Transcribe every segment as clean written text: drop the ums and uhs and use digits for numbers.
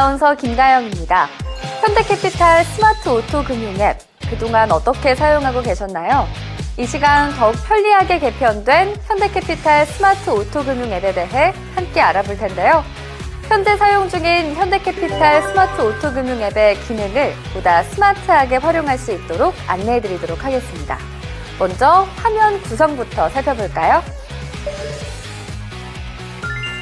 아나운서 김가영입니다. 현대캐피탈 스마트 오토 금융 앱, 그동안 어떻게 사용하고 계셨나요? 이 시간 더욱 편리하게 개편된 현대캐피탈 스마트 오토 금융 앱에 대해 함께 알아볼 텐데요. 현재 사용 중인 현대캐피탈 스마트 오토 금융 앱의 기능을 보다 스마트하게 활용할 수 있도록 안내해드리도록 하겠습니다. 먼저 화면 구성부터 살펴볼까요?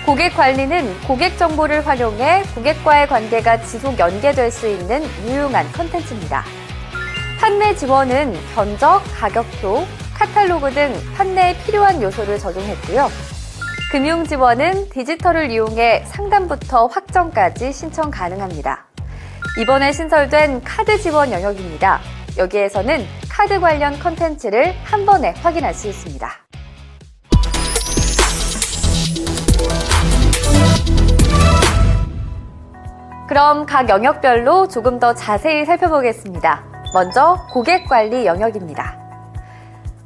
고객 관리는 고객 정보를 활용해 고객과의 관계가 지속 연계될 수 있는 유용한 컨텐츠입니다. 판매 지원은 견적, 가격표, 카탈로그 등 판매에 필요한 요소를 적용했고요. 금융 지원은 디지털을 이용해 상담부터 확정까지 신청 가능합니다. 이번에 신설된 카드 지원 영역입니다. 여기에서는 카드 관련 컨텐츠를 한 번에 확인할 수 있습니다. 그럼 각 영역별로 조금 더 자세히 살펴보겠습니다. 먼저 고객관리 영역입니다.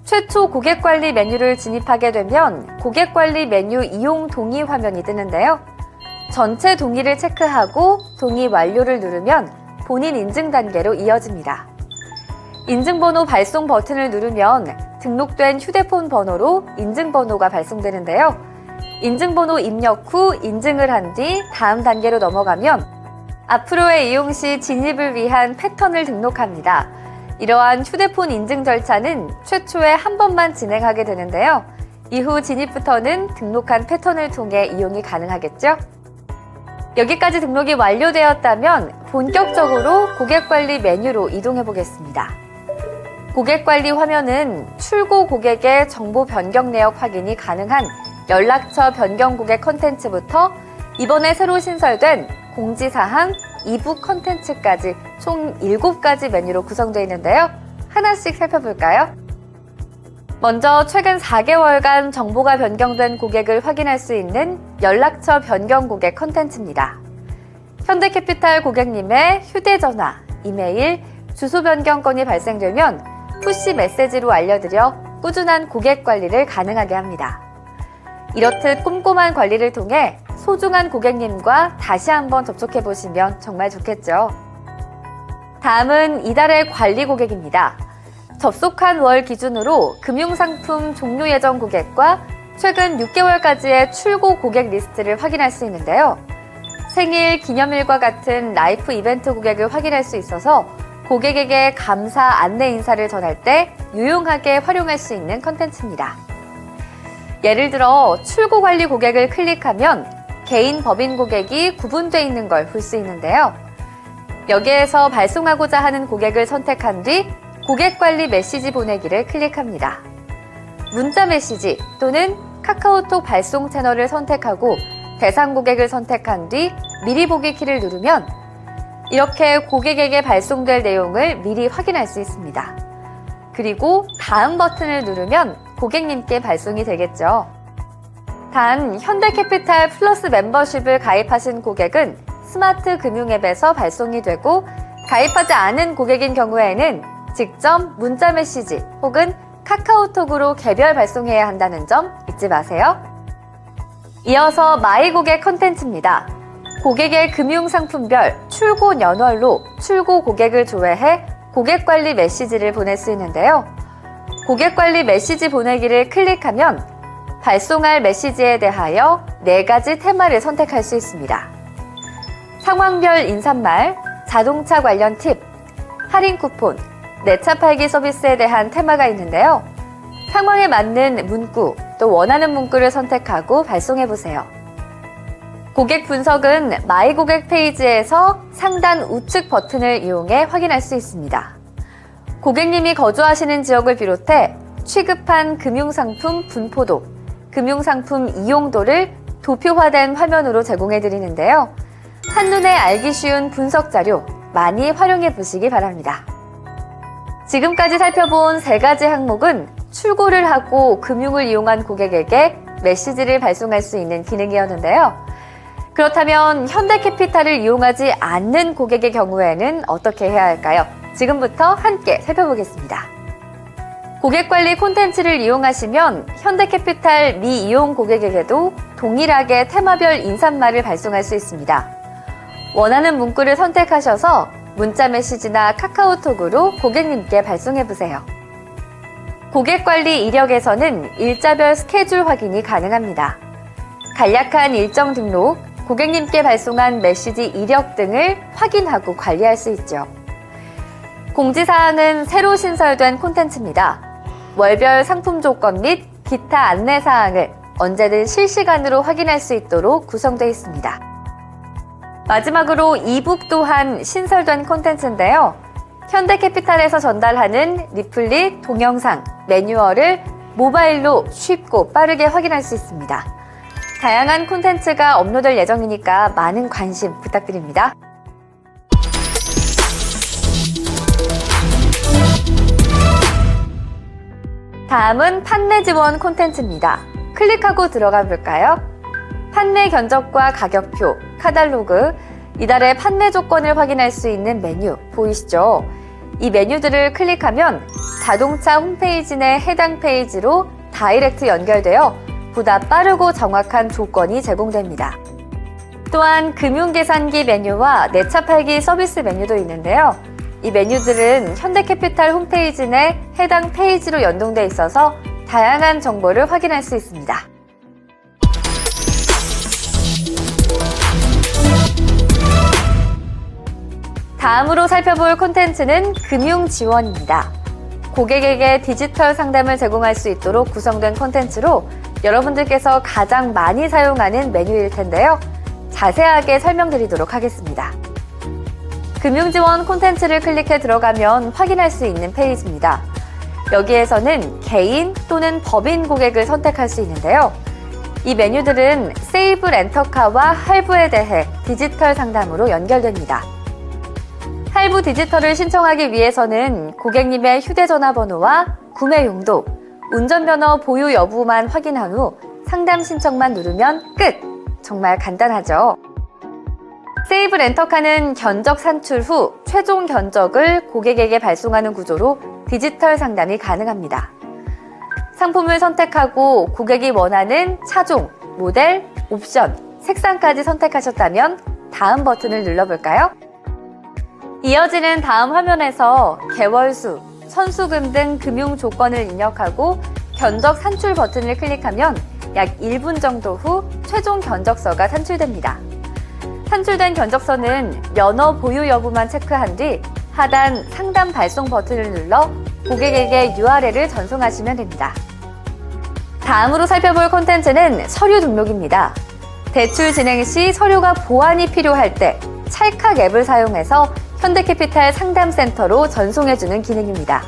최초 고객관리 메뉴를 진입하게 되면 고객관리 메뉴 이용 동의 화면이 뜨는데요. 전체 동의를 체크하고 동의 완료를 누르면 본인 인증 단계로 이어집니다. 인증번호 발송 버튼을 누르면 등록된 휴대폰 번호로 인증번호가 발송되는데요. 인증번호 입력 후 인증을 한 뒤 다음 단계로 넘어가면 앞으로의 이용 시 진입을 위한 패턴을 등록합니다. 이러한 휴대폰 인증 절차는 최초에 한 번만 진행하게 되는데요. 이후 진입부터는 등록한 패턴을 통해 이용이 가능하겠죠? 여기까지 등록이 완료되었다면 본격적으로 고객관리 메뉴로 이동해 보겠습니다. 고객관리 화면은 출고 고객의 정보 변경 내역 확인이 가능한 연락처 변경 고객 컨텐츠부터 이번에 새로 신설된 공지사항, 이북 컨텐츠까지 총 7가지 메뉴로 구성되어 있는데요. 하나씩 살펴볼까요? 먼저 최근 4개월간 정보가 변경된 고객을 확인할 수 있는 연락처 변경 고객 컨텐츠입니다. 현대캐피탈 고객님의 휴대전화, 이메일, 주소 변경 건이 발생되면 푸시 메시지로 알려드려 꾸준한 고객 관리를 가능하게 합니다. 이렇듯 꼼꼼한 관리를 통해 소중한 고객님과 다시 한번 접촉해보시면 정말 좋겠죠. 다음은 이달의 관리 고객입니다. 접속한 월 기준으로 금융상품 종료 예정 고객과 최근 6개월까지의 출고 고객 리스트를 확인할 수 있는데요. 생일, 기념일과 같은 라이프 이벤트 고객을 확인할 수 있어서 고객에게 감사 안내 인사를 전할 때 유용하게 활용할 수 있는 컨텐츠입니다. 예를 들어 출고 관리 고객을 클릭하면 개인 법인 고객이 구분되어 있는 걸 볼 수 있는데요. 여기에서 발송하고자 하는 고객을 선택한 뒤 고객 관리 메시지 보내기를 클릭합니다. 문자 메시지 또는 카카오톡 발송 채널을 선택하고 대상 고객을 선택한 뒤 미리 보기 키를 누르면 이렇게 고객에게 발송될 내용을 미리 확인할 수 있습니다. 그리고 다음 버튼을 누르면 고객님께 발송이 되겠죠. 단, 현대캐피탈 플러스 멤버십을 가입하신 고객은 스마트 금융 앱에서 발송이 되고 가입하지 않은 고객인 경우에는 직접 문자 메시지 혹은 카카오톡으로 개별 발송해야 한다는 점 잊지 마세요. 이어서 마이 고객 컨텐츠입니다. 고객의 금융상품별 출고 연월로 출고 고객을 조회해 고객관리 메시지를 보낼 수 있는데요. 고객관리 메시지 보내기를 클릭하면 발송할 메시지에 대하여 4가지 테마를 선택할 수 있습니다. 상황별 인사말, 자동차 관련 팁, 할인 쿠폰, 내차 팔기 서비스에 대한 테마가 있는데요. 상황에 맞는 문구, 또 원하는 문구를 선택하고 발송해보세요. 고객 분석은 마이 고객 페이지에서 상단 우측 버튼을 이용해 확인할 수 있습니다. 고객님이 거주하시는 지역을 비롯해 취급한 금융상품 분포도, 금융상품 이용도를 도표화된 화면으로 제공해드리는데요. 한눈에 알기 쉬운 분석 자료 많이 활용해 보시기 바랍니다. 지금까지 살펴본 3가지 항목은 출고를 하고 금융을 이용한 고객에게 메시지를 발송할 수 있는 기능이었는데요. 그렇다면 현대캐피탈을 이용하지 않는 고객의 경우에는 어떻게 해야 할까요? 지금부터 함께 살펴보겠습니다. 고객관리 콘텐츠를 이용하시면 현대캐피탈 미이용 고객에게도 동일하게 테마별 인사말을 발송할 수 있습니다. 원하는 문구를 선택하셔서 문자 메시지나 카카오톡으로 고객님께 발송해보세요. 고객관리 이력에서는 일자별 스케줄 확인이 가능합니다. 간략한 일정 등록, 고객님께 발송한 메시지 이력 등을 확인하고 관리할 수 있죠. 공지사항은 새로 신설된 콘텐츠입니다. 월별 상품 조건 및 기타 안내사항을 언제든 실시간으로 확인할 수 있도록 구성되어 있습니다. 마지막으로 이북 또한 신설된 콘텐츠인데요. 현대캐피탈에서 전달하는 리플릿, 동영상, 매뉴얼을 모바일로 쉽고 빠르게 확인할 수 있습니다. 다양한 콘텐츠가 업로드될 예정이니까 많은 관심 부탁드립니다. 다음은 판매 지원 콘텐츠입니다. 클릭하고 들어가 볼까요? 판매 견적과 가격표, 카탈로그, 이달의 판매 조건을 확인할 수 있는 메뉴 보이시죠? 이 메뉴들을 클릭하면 자동차 홈페이지 내 해당 페이지로 다이렉트 연결되어 보다 빠르고 정확한 조건이 제공됩니다. 또한 금융계산기 메뉴와 내차 팔기 서비스 메뉴도 있는데요. 이 메뉴들은 현대캐피탈 홈페이지 내 해당 페이지로 연동돼 있어서 다양한 정보를 확인할 수 있습니다. 다음으로 살펴볼 콘텐츠는 금융 지원입니다. 고객에게 디지털 상담을 제공할 수 있도록 구성된 콘텐츠로 여러분들께서 가장 많이 사용하는 메뉴일 텐데요. 자세하게 설명드리도록 하겠습니다. 금융지원 콘텐츠를 클릭해 들어가면 확인할 수 있는 페이지입니다. 여기에서는 개인 또는 법인 고객을 선택할 수 있는데요. 이 메뉴들은 세이브 렌터카와 할부에 대해 디지털 상담으로 연결됩니다. 할부 디지털을 신청하기 위해서는 고객님의 휴대전화 번호와 구매 용도, 운전면허 보유 여부만 확인한 후 상담 신청만 누르면 끝! 정말 간단하죠? 세이브 렌터카는 견적 산출 후 최종 견적을 고객에게 발송하는 구조로 디지털 상담이 가능합니다. 상품을 선택하고 고객이 원하는 차종, 모델, 옵션, 색상까지 선택하셨다면 다음 버튼을 눌러볼까요? 이어지는 다음 화면에서 개월수, 선수금 등 금융 조건을 입력하고 견적 산출 버튼을 클릭하면 약 1분 정도 후 최종 견적서가 산출됩니다. 산출된 견적서는 면허 보유 여부만 체크한 뒤 하단 상담 발송 버튼을 눌러 고객에게 URL을 전송하시면 됩니다. 다음으로 살펴볼 콘텐츠는 서류 등록입니다. 대출 진행 시 서류가 보완이 필요할 때 찰칵 앱을 사용해서 현대캐피탈 상담센터로 전송해주는 기능입니다.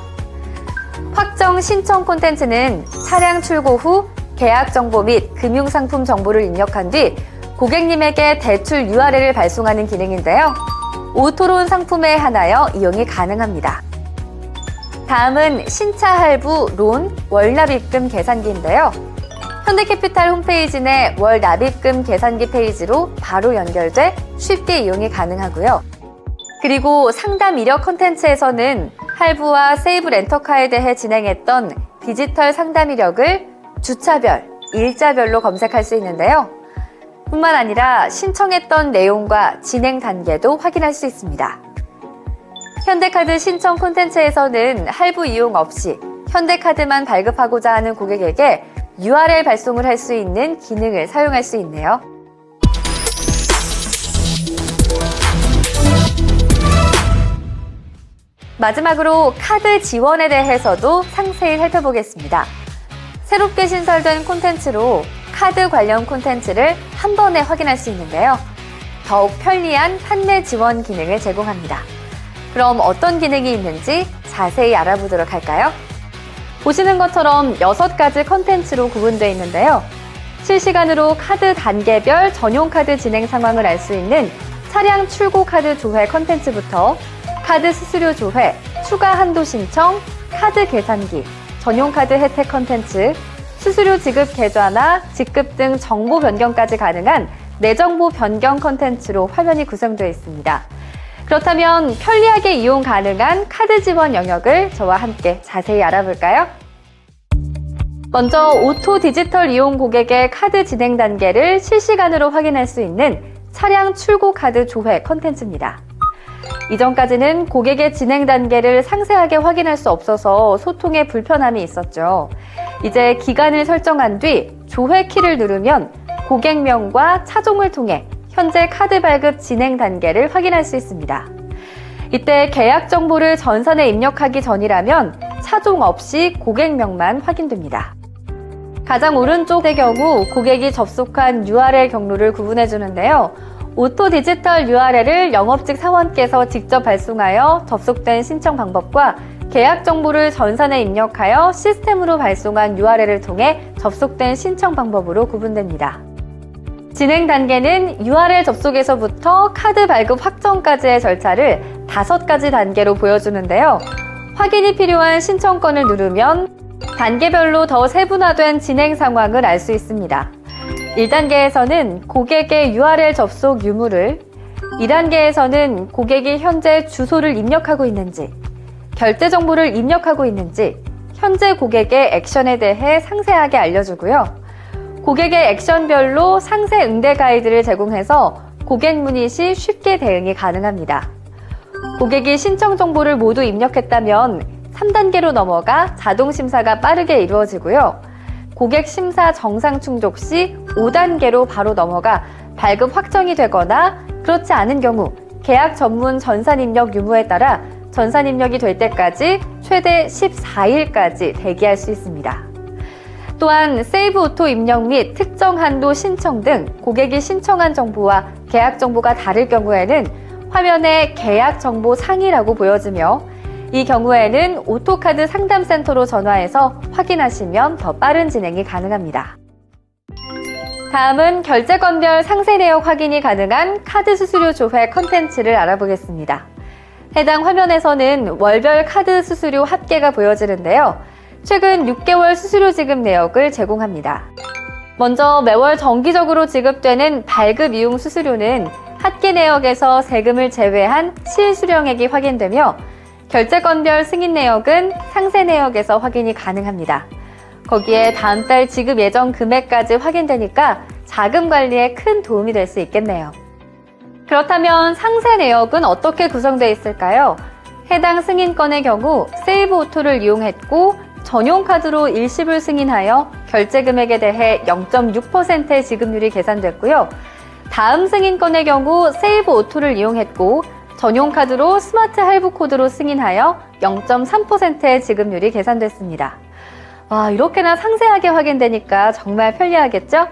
확정 신청 콘텐츠는 차량 출고 후 계약 정보 및 금융상품 정보를 입력한 뒤 고객님에게 대출 URL을 발송하는 기능인데요. 오토론 상품에 한하여 이용이 가능합니다. 다음은 신차 할부 론 월납입금 계산기인데요. 현대캐피탈 홈페이지 내 월 납입금 계산기 페이지로 바로 연결돼 쉽게 이용이 가능하고요. 그리고 상담 이력 콘텐츠에서는 할부와 세이브 렌터카에 대해 진행했던 디지털 상담 이력을 주차별, 일자별로 검색할 수 있는데요. 뿐만 아니라 신청했던 내용과 진행 단계도 확인할 수 있습니다. 현대카드 신청 콘텐츠에서는 할부 이용 없이 현대카드만 발급하고자 하는 고객에게 URL 발송을 할 수 있는 기능을 사용할 수 있네요. 마지막으로 카드 지원에 대해서도 상세히 살펴보겠습니다. 새롭게 신설된 콘텐츠로 카드 관련 콘텐츠를 한 번에 확인할 수 있는데요. 더욱 편리한 판매 지원 기능을 제공합니다. 그럼 어떤 기능이 있는지 자세히 알아보도록 할까요? 보시는 것처럼 6가지 콘텐츠로 구분되어 있는데요. 실시간으로 카드 단계별 전용 카드 진행 상황을 알 수 있는 차량 출고 카드 조회 콘텐츠부터 카드 수수료 조회, 추가 한도 신청, 카드 계산기, 전용 카드 혜택 콘텐츠, 수수료 지급 계좌나 직급 등 정보 변경까지 가능한 내 정보 변경 콘텐츠로 화면이 구성되어 있습니다. 그렇다면 편리하게 이용 가능한 카드 지원 영역을 저와 함께 자세히 알아볼까요? 먼저 오토 디지털 이용 고객의 카드 진행 단계를 실시간으로 확인할 수 있는 차량 출고 카드 조회 컨텐츠입니다. 이전까지는 고객의 진행 단계를 상세하게 확인할 수 없어서 소통에 불편함이 있었죠. 이제 기간을 설정한 뒤 조회 키를 누르면 고객명과 차종을 통해 현재 카드 발급 진행 단계를 확인할 수 있습니다. 이때 계약 정보를 전산에 입력하기 전이라면 차종 없이 고객명만 확인됩니다. 가장 오른쪽의 경우 고객이 접속한 URL 경로를 구분해 주는데요. 오토 디지털 URL을 영업직 사원께서 직접 발송하여 접속된 신청 방법과 계약 정보를 전산에 입력하여 시스템으로 발송한 URL을 통해 접속된 신청 방법으로 구분됩니다. 진행 단계는 URL 접속에서부터 카드 발급 확정까지의 절차를 5가지 단계로 보여주는데요. 확인이 필요한 신청건을 누르면 단계별로 더 세분화된 진행 상황을 알 수 있습니다. 1단계에서는 고객의 URL 접속 유무를, 2단계에서는 고객이 현재 주소를 입력하고 있는지, 결제 정보를 입력하고 있는지, 현재 고객의 액션에 대해 상세하게 알려주고요. 고객의 액션별로 상세 응대 가이드를 제공해서 고객 문의 시 쉽게 대응이 가능합니다. 고객이 신청 정보를 모두 입력했다면 3단계로 넘어가 자동 심사가 빠르게 이루어지고요. 고객 심사 정상 충족 시 5단계로 바로 넘어가 발급 확정이 되거나 그렇지 않은 경우 계약 전문 전산 입력 유무에 따라 전산 입력이 될 때까지 최대 14일까지 대기할 수 있습니다. 또한 세이브 오토 입력 및 특정 한도 신청 등 고객이 신청한 정보와 계약 정보가 다를 경우에는 화면에 계약 정보 상이라고 보여지며 이 경우에는 오토카드 상담센터로 전화해서 확인하시면 더 빠른 진행이 가능합니다. 다음은 결제건별 상세 내역 확인이 가능한 카드 수수료 조회 컨텐츠를 알아보겠습니다. 해당 화면에서는 월별 카드 수수료 합계가 보여지는데요. 최근 6개월 수수료 지급 내역을 제공합니다. 먼저 매월 정기적으로 지급되는 발급 이용 수수료는 합계 내역에서 세금을 제외한 실수령액이 확인되며 결제건별 승인 내역은 상세 내역에서 확인이 가능합니다. 거기에 다음 달 지급 예정 금액까지 확인되니까 자금 관리에 큰 도움이 될 수 있겠네요. 그렇다면 상세 내역은 어떻게 구성되어 있을까요? 해당 승인건의 경우 세이브 오토를 이용했고 전용 카드로 일시불 승인하여 결제 금액에 대해 0.6%의 지급률이 계산됐고요. 다음 승인건의 경우 세이브 오토를 이용했고 전용 카드로 스마트 할부 코드로 승인하여 0.3%의 지급률이 계산됐습니다. 와, 이렇게나 상세하게 확인되니까 정말 편리하겠죠?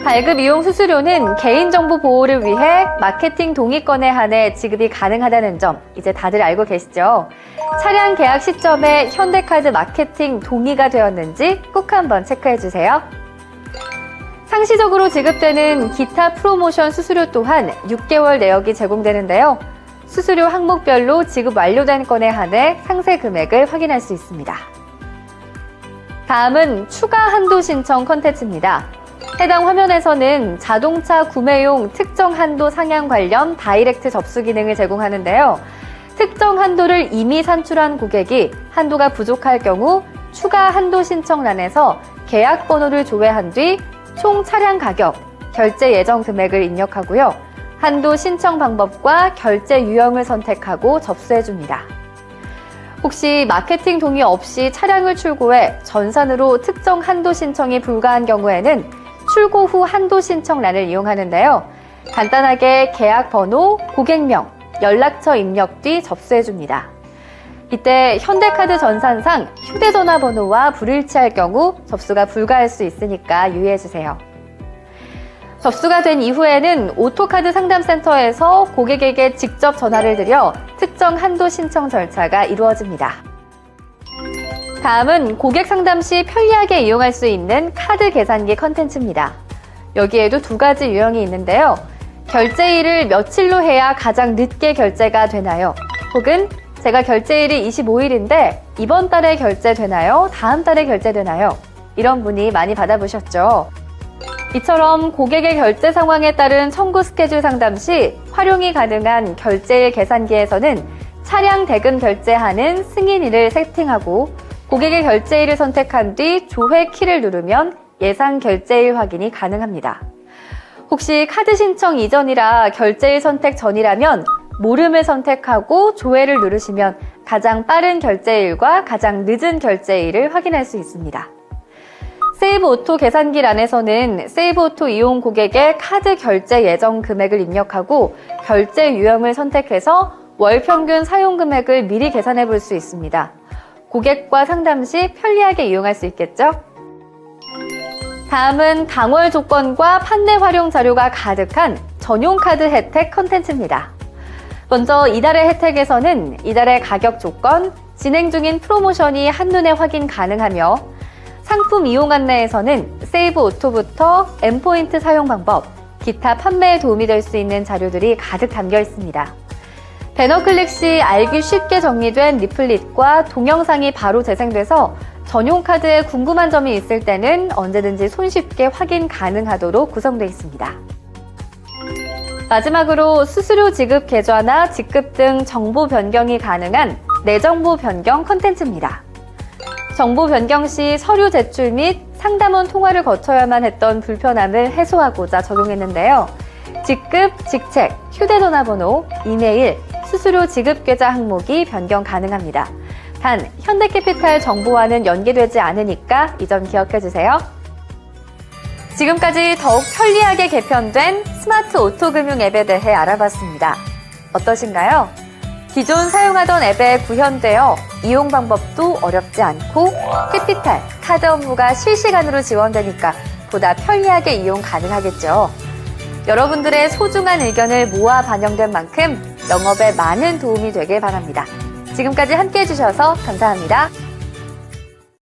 발급 이용 수수료는 개인정보 보호를 위해 마케팅 동의권에 한해 지급이 가능하다는 점 이제 다들 알고 계시죠? 차량 계약 시점에 현대카드 마케팅 동의가 되었는지 꼭 한번 체크해주세요. 상시적으로 지급되는 기타 프로모션 수수료 또한 6개월 내역이 제공되는데요. 수수료 항목별로 지급 완료된 건에 한해 상세 금액을 확인할 수 있습니다. 다음은 추가 한도 신청 컨텐츠입니다. 해당 화면에서는 자동차 구매용 특정 한도 상향 관련 다이렉트 접수 기능을 제공하는데요. 특정 한도를 이미 산출한 고객이 한도가 부족할 경우 추가 한도 신청란에서 계약 번호를 조회한 뒤 총 차량 가격, 결제 예정 금액을 입력하고요. 한도 신청 방법과 결제 유형을 선택하고 접수해줍니다. 혹시 마케팅 동의 없이 차량을 출고해 전산으로 특정 한도 신청이 불가한 경우에는 출고 후 한도 신청란을 이용하는데요. 간단하게 계약 번호, 고객명, 연락처 입력 뒤 접수해줍니다. 이때 현대카드 전산상 휴대전화 번호와 불일치할 경우 접수가 불가할 수 있으니까 유의해주세요. 접수가 된 이후에는 오토카드 상담센터에서 고객에게 직접 전화를 드려 특정 한도 신청 절차가 이루어집니다. 다음은 고객 상담 시 편리하게 이용할 수 있는 카드 계산기 컨텐츠입니다. 여기에도 2가지 유형이 있는데요. 결제일을 며칠로 해야 가장 늦게 결제가 되나요? 혹은 제가 결제일이 25일인데 이번 달에 결제되나요? 다음 달에 결제되나요? 이런 문의 많이 받아보셨죠? 이처럼 고객의 결제 상황에 따른 청구 스케줄 상담 시 활용이 가능한 결제일 계산기에서는 차량 대금 결제하는 승인일을 세팅하고 고객의 결제일을 선택한 뒤 조회 키를 누르면 예상 결제일 확인이 가능합니다. 혹시 카드 신청 이전이라 결제일 선택 전이라면 모름을 선택하고 조회를 누르시면 가장 빠른 결제일과 가장 늦은 결제일을 확인할 수 있습니다. 세이브 오토 계산기란에서는 세이브 오토 이용 고객의 카드 결제 예정 금액을 입력하고 결제 유형을 선택해서 월 평균 사용 금액을 미리 계산해 볼 수 있습니다. 고객과 상담 시 편리하게 이용할 수 있겠죠? 다음은 당월 조건과 판매 활용 자료가 가득한 전용 카드 혜택 컨텐츠입니다. 먼저 이달의 혜택에서는 이달의 가격 조건, 진행 중인 프로모션이 한눈에 확인 가능하며 상품 이용 안내에서는 세이브 오토부터 M포인트 사용 방법, 기타 판매에 도움이 될 수 있는 자료들이 가득 담겨 있습니다. 배너 클릭 시 알기 쉽게 정리된 리플릿과 동영상이 바로 재생돼서 전용 카드에 궁금한 점이 있을 때는 언제든지 손쉽게 확인 가능하도록 구성되어 있습니다. 마지막으로 수수료 지급 계좌나 직급 등 정보 변경이 가능한 내 정보 변경 컨텐츠입니다. 정보 변경 시 서류 제출 및 상담원 통화를 거쳐야만 했던 불편함을 해소하고자 적용했는데요. 직급, 직책, 휴대전화 번호, 이메일, 수수료 지급 계좌 항목이 변경 가능합니다. 단, 현대캐피탈 정보와는 연계되지 않으니까 이 점 기억해 주세요. 지금까지 더욱 편리하게 개편된 스마트 오토금융 앱에 대해 알아봤습니다. 어떠신가요? 기존 사용하던 앱에 구현되어 이용 방법도 어렵지 않고 캐피탈, 카드 업무가 실시간으로 지원되니까 보다 편리하게 이용 가능하겠죠. 여러분들의 소중한 의견을 모아 반영된 만큼 영업에 많은 도움이 되길 바랍니다. 지금까지 함께해 주셔서 감사합니다.